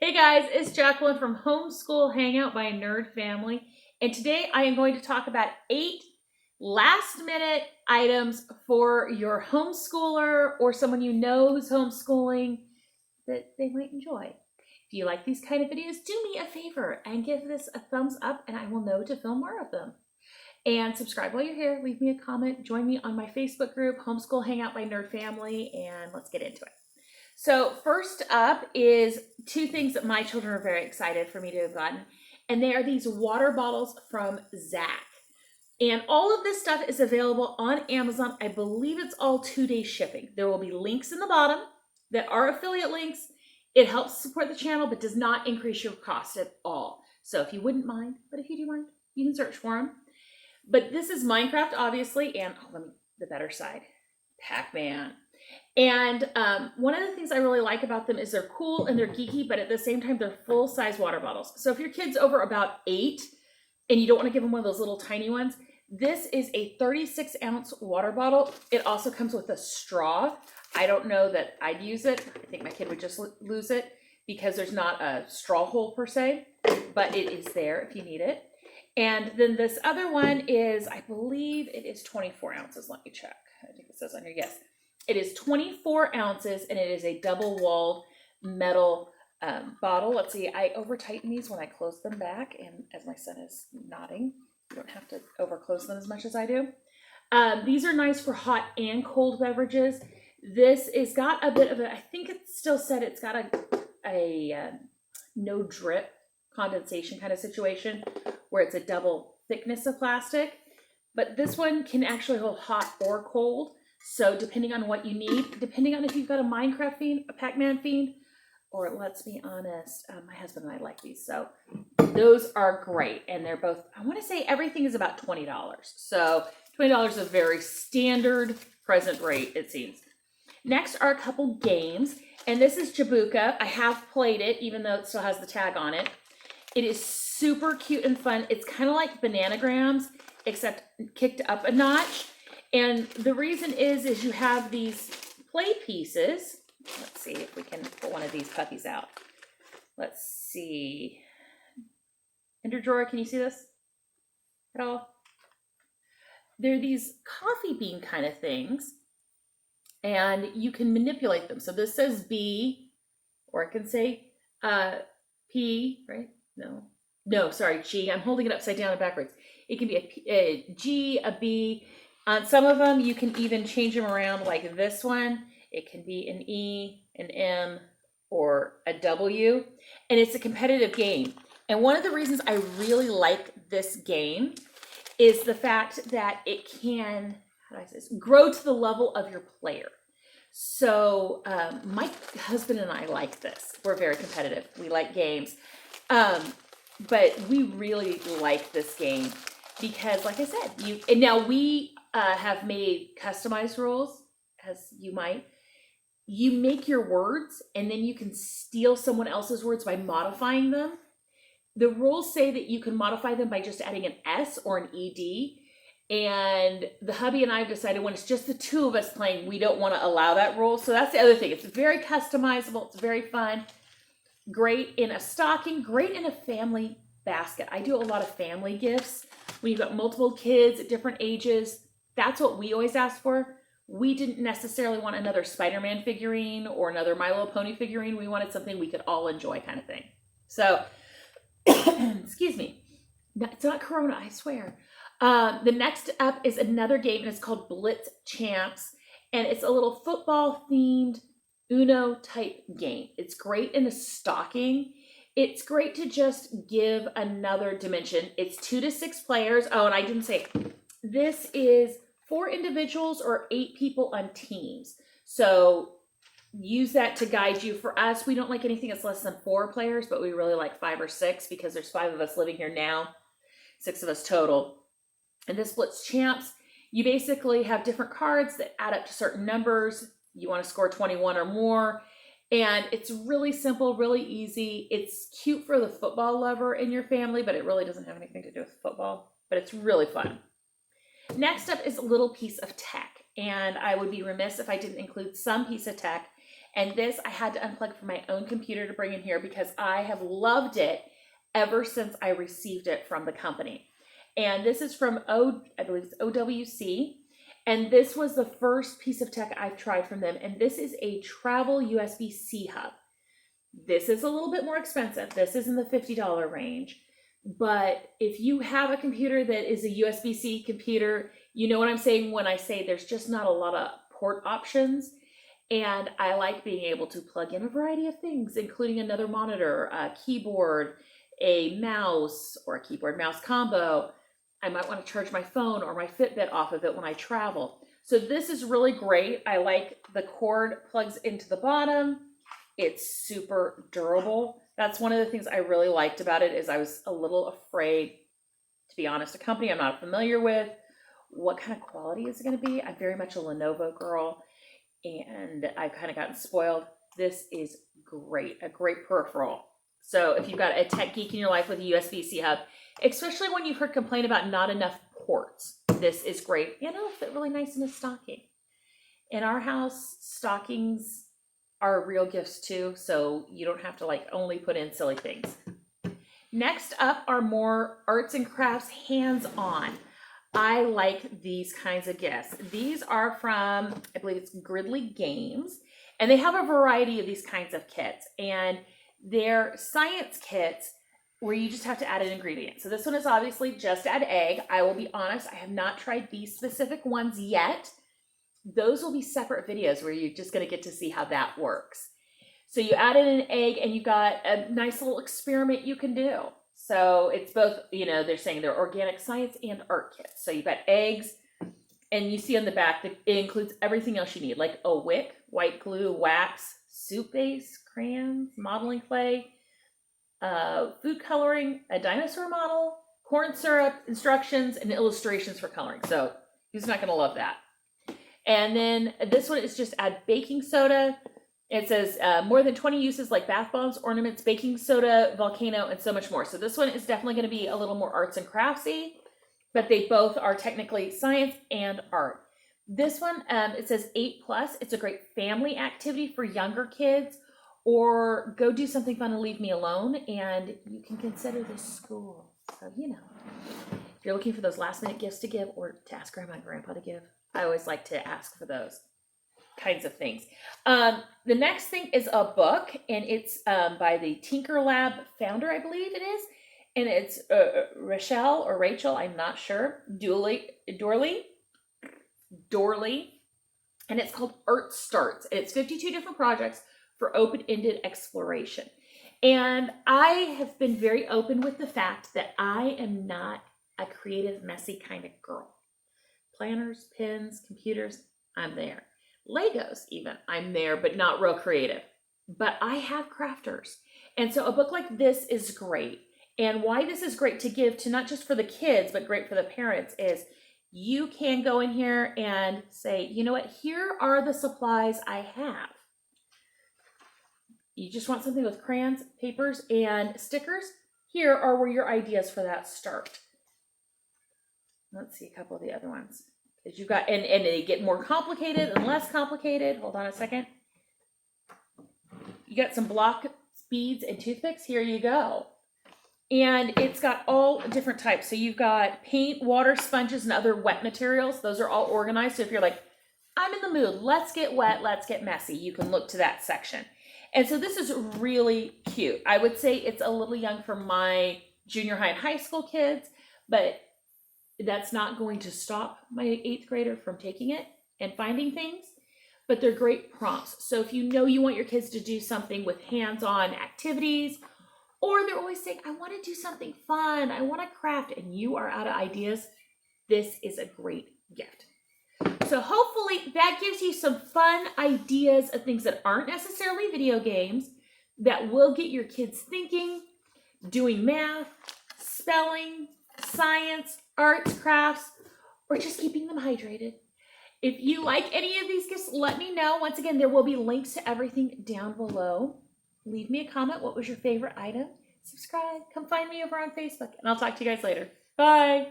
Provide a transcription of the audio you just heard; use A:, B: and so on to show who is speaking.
A: Hey guys, it's Jacqueline from Homeschool Hangout by Nerd Family, and today I am going to talk about 8 last-minute items for your homeschooler or someone you know who's homeschooling that they might enjoy. If you like these kind of videos, do me a favor and give this a thumbs up and I will know to film more of them. And subscribe while you're here, leave me a comment, join me on my Facebook group, Homeschool Hangout by Nerd Family, and let's get into it. So first up is 2 things that my children are very excited for me to have gotten, and they are these water bottles from Zach. And all of this stuff is available on Amazon. I believe it's all 2-day shipping. There will be links in the bottom that are affiliate links. It helps support the channel, but does not increase your cost at all. So if you wouldn't mind, but if you do mind, you can search for them. But this is Minecraft, obviously, and let me the better side, Pac-Man. And one of the things I really like about them is they're cool and they're geeky, but at the same time, they're full-size water bottles. So if your kid's over about 8 and you don't want to give them one of those little tiny ones, this is a 36-ounce water bottle. It also comes with a straw. I don't know that I'd use it. I think my kid would just lose it because there's not a straw hole per se, but it is there if you need it. And then this other one is, I believe it is 24 ounces. Let me check. I think it says on here, yes. It is 24 ounces and it is a double-walled metal bottle. Let's see, I over-tighten these when I close them back, and as my son is nodding, you don't have to over-close them as much as I do. These are nice for hot and cold beverages. This is got a bit of a, I think it still said it's got a no drip condensation kind of situation where it's a double thickness of plastic, but this one can actually hold hot or cold. So depending on what you need, depending on if you've got a Minecraft fiend, a Pac-Man fiend, or let's be honest, my husband and I like these. So those are great. And they're both, I want to say everything is about $20. So $20 is a very standard present rate, it seems. Next are a couple games. And this is Jabuka. I have played it, even though it still has the tag on it. It is super cute and fun. It's kind of like Bananagrams, except kicked up a notch. And the reason is you have these play pieces. Let's see if we can pull one of these puppies out. Let's see. Ender drawer, can you see this at all? They're these coffee bean kind of things, and you can manipulate them. So this says B, or I can say P, right? No, sorry, G. I'm holding it upside down and backwards. It can be a G, a B. On some of them, you can even change them around like this one. It can be an E, an M, or a W. And it's a competitive game. And one of the reasons I really like this game is the fact that it can, how do I say this, grow to the level of your player. So my husband and I like this. We're very competitive. We like games. But we really like this game because, like I said, and now we have made customized rules, as you might. You make your words, and then you can steal someone else's words by modifying them. The rules say that you can modify them by just adding an S or an ED. And the hubby and I have decided when it's just the 2 of us playing, we don't want to allow that rule. So that's the other thing. It's very customizable. It's very fun. Great in a stocking, great in a family basket. I do a lot of family gifts. When you've got multiple kids at different ages, that's what we always ask for. We didn't necessarily want another Spider-Man figurine or another My Little Pony figurine. We wanted something we could all enjoy kind of thing. So, excuse me. It's not Corona, I swear. The next up is another game, and it's called Blitz Champs. And it's a little football-themed Uno type game. It's great in a stocking. It's great to just give another dimension. It's 2 to 6 players. Oh, and I didn't say, this is 4 individuals or 8 people on teams. So use that to guide you. For us, we don't like anything that's less than 4 players, but we really like 5 or 6 because there's 5 of us living here now, 6 of us total. And this Blitz Champs, you basically have different cards that add up to certain numbers. You want to score 21 or more. And it's really simple, really easy. It's cute for the football lover in your family, but it really doesn't have anything to do with football. But it's really fun. Next up is a little piece of tech. And I would be remiss if I didn't include some piece of tech. And this I had to unplug from my own computer to bring in here because I have loved it ever since I received it from the company. And this is from I believe it's OWC. And this was the first piece of tech I've tried from them. And this is a travel USB-C hub. This is a little bit more expensive. This is in the $50 range. But if you have a computer that is a USB-C computer, you know what I'm saying when I say there's just not a lot of port options. And I like being able to plug in a variety of things, including another monitor, a keyboard, a mouse, or a keyboard mouse combo. I might want to charge my phone or my Fitbit off of it when I travel. So this is really great. I like the cord plugs into the bottom. It's super durable. That's one of the things I really liked about it is I was a little afraid, to be honest, a company I'm not familiar with, what kind of quality is it going to be? I'm very much a Lenovo girl, and I've kind of gotten spoiled. This is great, a great peripheral. So if you've got a tech geek in your life with a USB-C hub, especially when you've heard complain about not enough ports, this is great. And it'll fit really nice in a stocking. In our house, stockings are real gifts too, so you don't have to like only put in silly things. Next up are more arts and crafts hands-on. I like these kinds of gifts. These are from, I believe it's Gridley Games, and they have a variety of these kinds of kits, and they're science kits where you just have to add an ingredient. So this one is obviously just add egg. I will be honest, I have not tried these specific ones yet. Those will be separate videos where you're just going to get to see how that works. So you add in an egg and you got a nice little experiment you can do. So it's both, you know, they're saying they're organic science and art kits. So you've got eggs, and you see on the back that it includes everything else you need, like a wick, white glue, wax, soup base, crayons, modeling clay, food coloring, a dinosaur model, corn syrup, instructions, and illustrations for coloring. So who's not going to love that? And then this one is just add baking soda. It says more than 20 uses like bath bombs, ornaments, baking soda, volcano, and so much more. So this one is definitely going to be a little more arts and craftsy, but they both are technically science and art. This one, it says 8+. It's a great family activity for younger kids, or go do something fun and leave me alone, and you can consider this school. So, you know, if you're looking for those last minute gifts to give or to ask grandma and grandpa to give, I always like to ask for those kinds of things. The next thing is a book, and it's by the Tinker Lab founder, I believe it is, and it's Rachel or Rachel, I'm not sure, Dorley, and it's called Art Starts, and it's 52 different projects for open-ended exploration. And I have been very open with the fact that I am not a creative, messy kind of girl. Planners, pens, computers, I'm there. Legos even, I'm there, but not real creative. But I have crafters. And so a book like this is great. And why this is great to give to not just for the kids, but great for the parents is you can go in here and say, you know what, here are the supplies I have. You just want something with crayons, papers, and stickers? Here are where your ideas for that start. Let's see a couple of the other ones. Because you've got, and they get more complicated and less complicated. Hold on a second. You got some block beads and toothpicks. Here you go. And it's got all different types. So you've got paint, water, sponges, and other wet materials. Those are all organized. So if you're like, I'm in the mood, let's get wet, let's get messy, you can look to that section. And so this is really cute. I would say it's a little young for my junior high and high school kids, but that's not going to stop my 8th grader from taking it and finding things, but they're great prompts. So if you know you want your kids to do something with hands-on activities, or they're always saying, I want to do something fun, I want to craft, and you are out of ideas, this is a great gift. So hopefully that gives you some fun ideas of things that aren't necessarily video games that will get your kids thinking, doing math, spelling, science, arts, crafts, or just keeping them hydrated. If you like any of these gifts, let me know. Once again, there will be links to everything down below. Leave me a comment. What was your favorite item? Subscribe. Come find me over on Facebook, and I'll talk to you guys later. Bye.